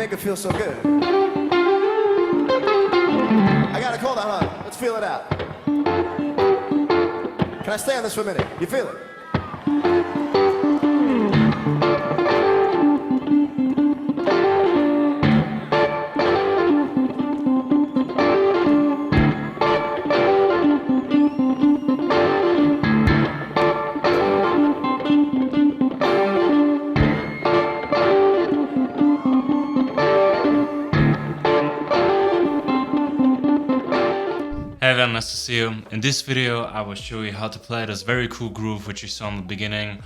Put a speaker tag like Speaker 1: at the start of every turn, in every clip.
Speaker 1: make it feel so good. I got a cold on, huh? Let's feel it out. Can I stay on this for a minute? You feel it?
Speaker 2: Hey everyone, nice to see you. In this video I will show you how to play this very cool groove which you saw in the beginning,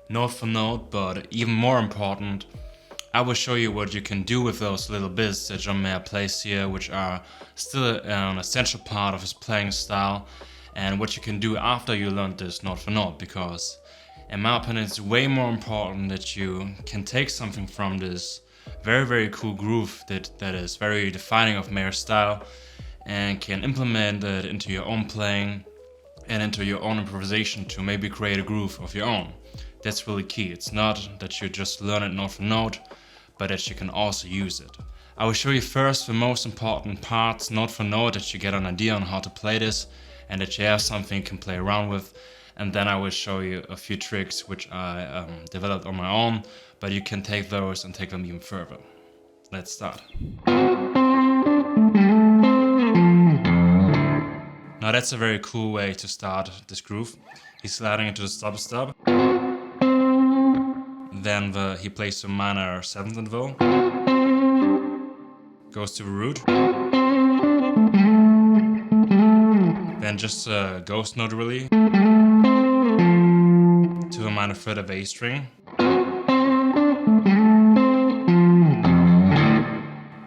Speaker 2: note for note, but even more important, I will show you what you can do with those little bits that John Mayer plays here, which are still an essential part of his playing style, and what you can do after you learned this note for note, because in my opinion it's way more important that you can take something from this very cool groove that is very defining of Mayer's style and can implement it into your own playing and into your own improvisation to maybe create a groove of your own. That's really key. It's not that you just learn it note for note, but that you can also use it. I will show you first the most important parts note for note, that you get an idea on how to play this and that you have something you can play around with, and then I will show you a few tricks which I developed on my own, but you can take those and take them even further. Let's start. Now that's a very cool way to start this groove. He's sliding into the stub, then he plays the minor 7th interval, goes to the root, then just a ghost note really, to a minor 3rd of A string,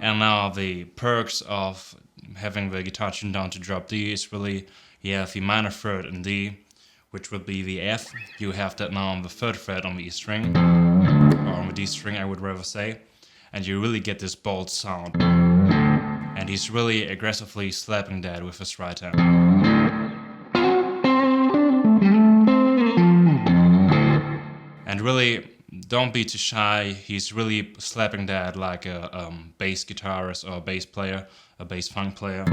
Speaker 2: and now the perks of having the guitar tuned down to drop D is really, you have the minor 3rd in D, which would be the F. You have that now on the 3rd fret on the E string, or on the D string I would rather say, and you really get this bold sound. And he's really aggressively slapping that with his right hand. And really, don't be too shy, he's really slapping that like a bass guitarist or a bass player, a bass funk player.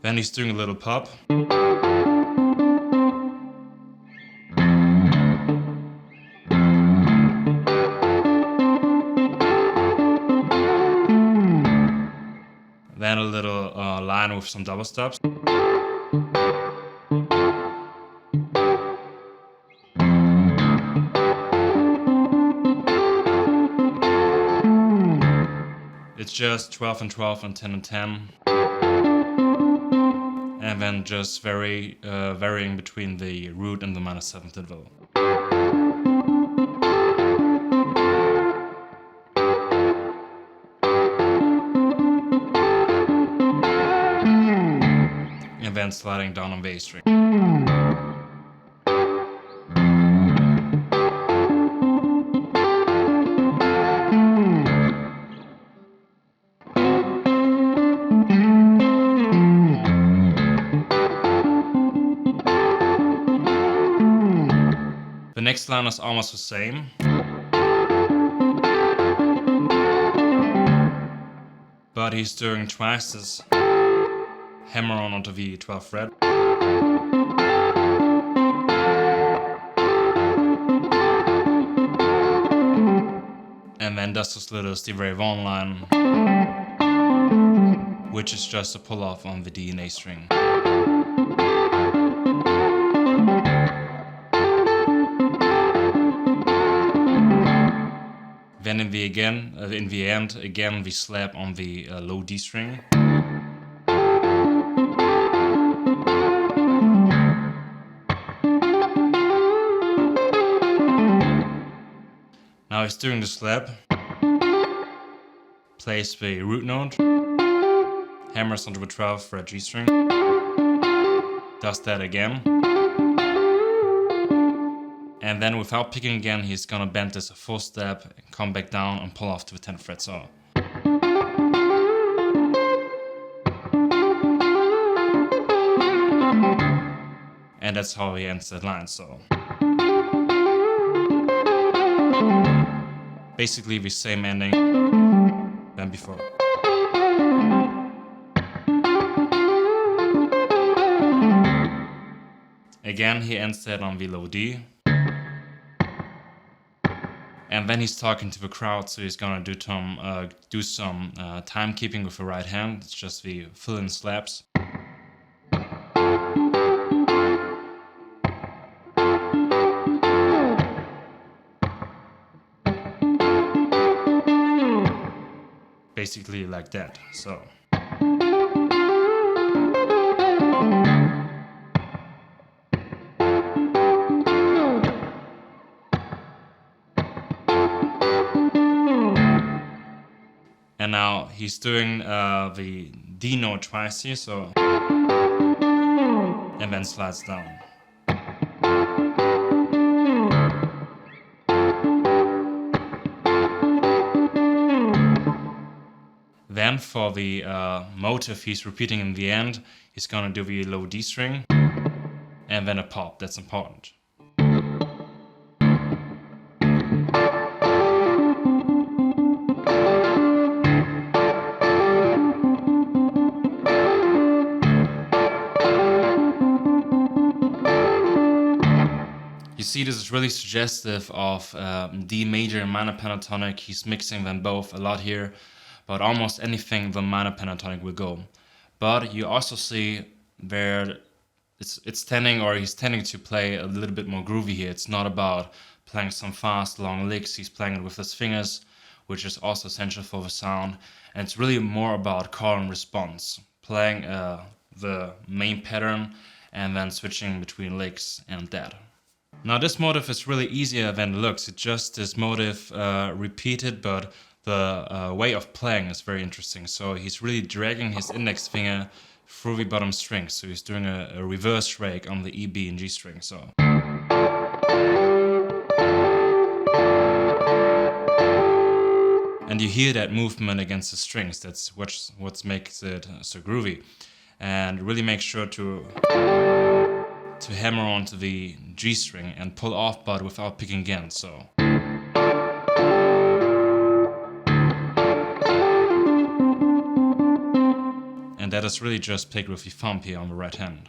Speaker 2: Then he's doing a little pop. Then a little line with some double stops. It's just 12 and 12 and 10 and 10. And then just varying between the root and the minor 7th interval. And then sliding down on the A string. The next line is almost the same. But he's doing twice this hammer on onto the 12th fret. And then does this little Stevie Ray Vaughan line, which is just a pull off on the D and A string. Then in the end, again we slap on the low D string. Now he's doing the slap, plays the root note, hammers onto the 12th fret G string, does that again. And then without picking again, he's gonna bend this a full step, come back down and pull off to the 10th fret saw. and that's how he ends that line. So basically the same ending than before. Again, he ends that on the low D. And then he's talking to the crowd, so he's gonna do some timekeeping with the right hand. It's just the fill-in slaps. Basically like that. So. And now he's doing the D note twice here, so, and then slides down. Then for the motive he's repeating in the end, he's gonna do the low D string, and then a pop. That's important. You see, this is really suggestive of D major and minor pentatonic. He's mixing them both a lot here, but almost anything the minor pentatonic will go. But you also see where he's tending to play a little bit more groovy here. It's not about playing some fast, long licks. He's playing it with his fingers, which is also essential for the sound. And it's really more about call and response, playing the main pattern and then switching between licks and that. Now this motive is really easier than it looks. It's just this motive repeated, but the way of playing is very interesting. So he's really dragging his index finger through the bottom string. So he's doing a reverse rake on the E, B, and G string. So. And you hear that movement against the strings. That's what makes it so groovy. And really make sure to hammer onto the G string and pull off, but without picking again. So. And that is really just played with the thumb here on the right hand.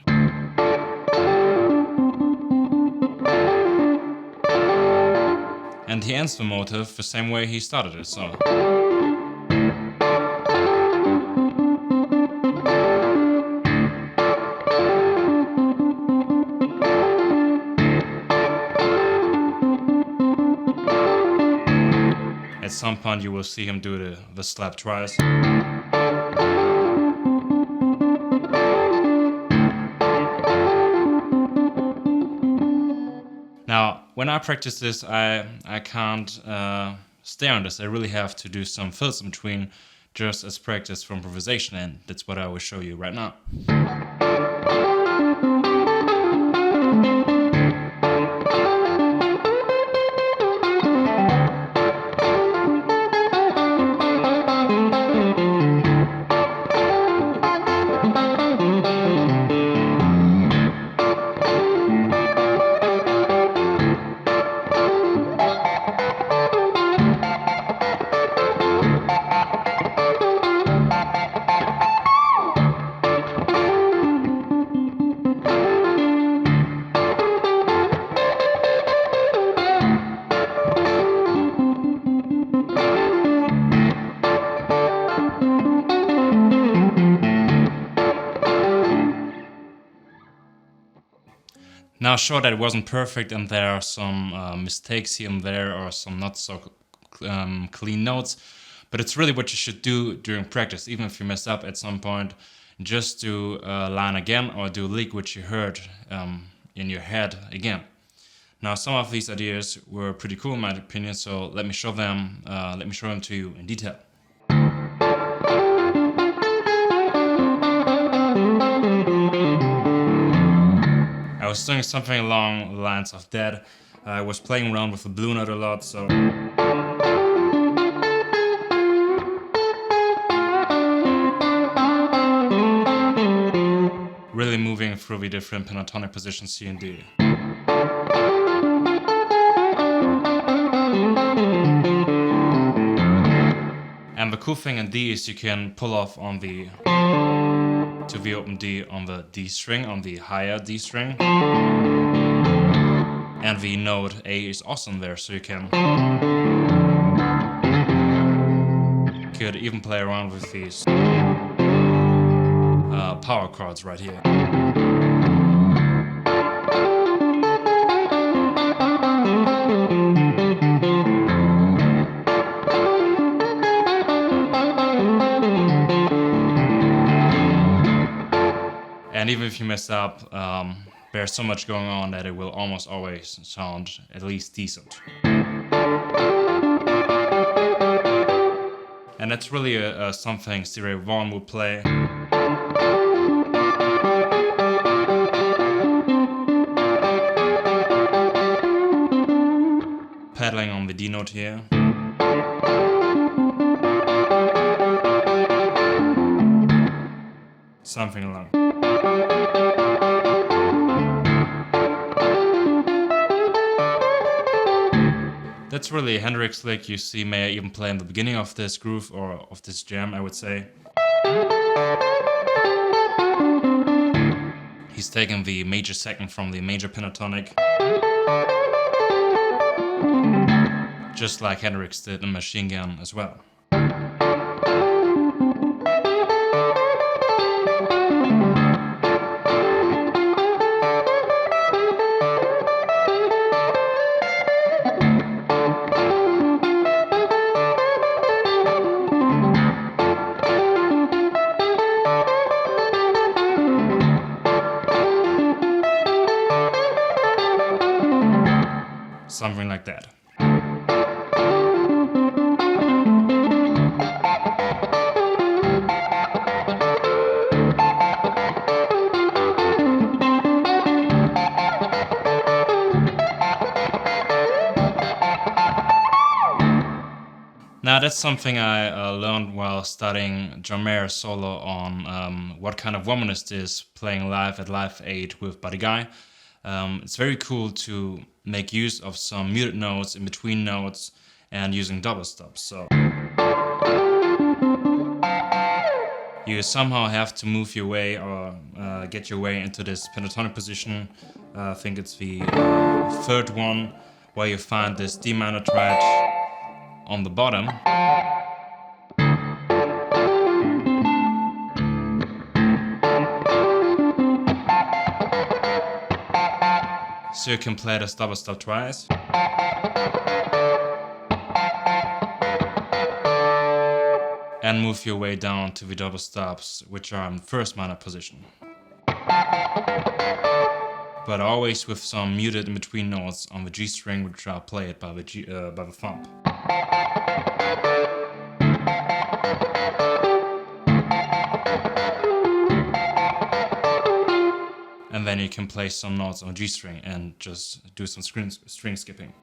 Speaker 2: And he ends the motive the same way he started it. So. At some point you will see him do the slap twice. Now, when I practice this, I can't stay on this. I really have to do some fills in between, just as practice for improvisation, and that's what I will show you right now. Now, sure, that it wasn't perfect and there are some mistakes here and there or some not so clean notes, but it's really what you should do during practice. Even if you mess up at some point, just do a line again or do a lick which you heard in your head again. Now, some of these ideas were pretty cool in my opinion, so let me show them to you in detail. I was doing something along the lines of that. I was playing around with the blue note a lot, so really moving through the different pentatonic positions C and D. And the cool thing in D is you can pull off on the to the open D on the D string, on the higher D string. And the note A is awesome there, so you could even play around with these power chords right here. And even if you mess up, there's so much going on that it will almost always sound at least decent. And that's really something Stevie Wong would play. Pedaling on the D note here. Something along. That's really a Hendrix lick you see May even play in the beginning of this groove or of this jam, I would say. He's taken the major second from the major pentatonic, just like Hendrix did in Machine Gun as well. Something like that. Now that's something I learned while studying John Mayer's solo on what kind of womanist is playing live at Live 8 with Buddy Guy. It's very cool to make use of some muted notes in between notes and using double stops. So you somehow have to move your way or get your way into this pentatonic position. I think it's the third one where you find this D minor tread on the bottom. So you can play this double stop twice. And move your way down to the double stops, which are in first minor position. But always with some muted in between notes on the G string, which are played by the thumb. And then you can play some notes on G string and just do some string skipping.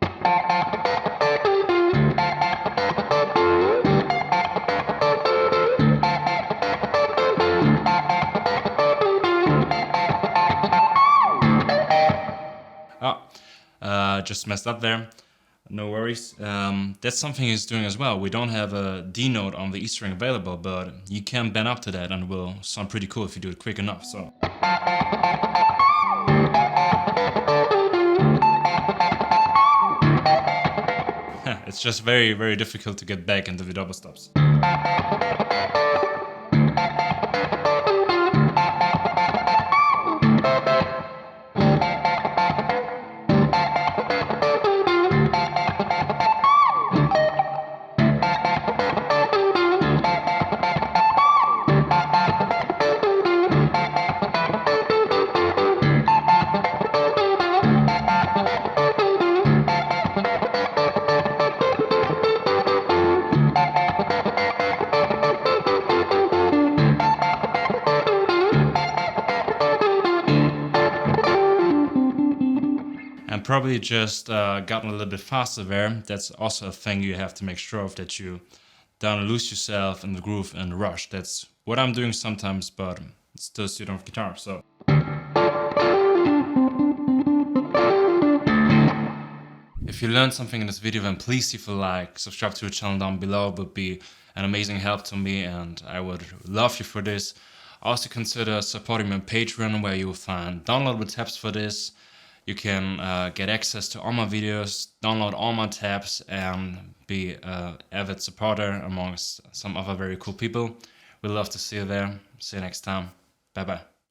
Speaker 2: Just messed up there. No worries. That's something he's doing as well. We don't have a D note on the E string available, but you can bend up to that and it will sound pretty cool if you do it quick enough. So. It's just very, very difficult to get back into the double stops. Probably just gotten a little bit faster there. That's also a thing you have to make sure of, that you don't lose yourself in the groove and rush. That's what I'm doing sometimes, but it's still suited on guitar. So. If you learned something in this video, then please leave a like, subscribe to the channel down below. It would be an amazing help to me and I would love you for this. Also consider supporting me on Patreon, where you will find downloadable tabs for this. You can get access to all my videos, download all my tabs, and be an avid supporter amongst some other very cool people. We'd love to see you there. See you next time. Bye bye.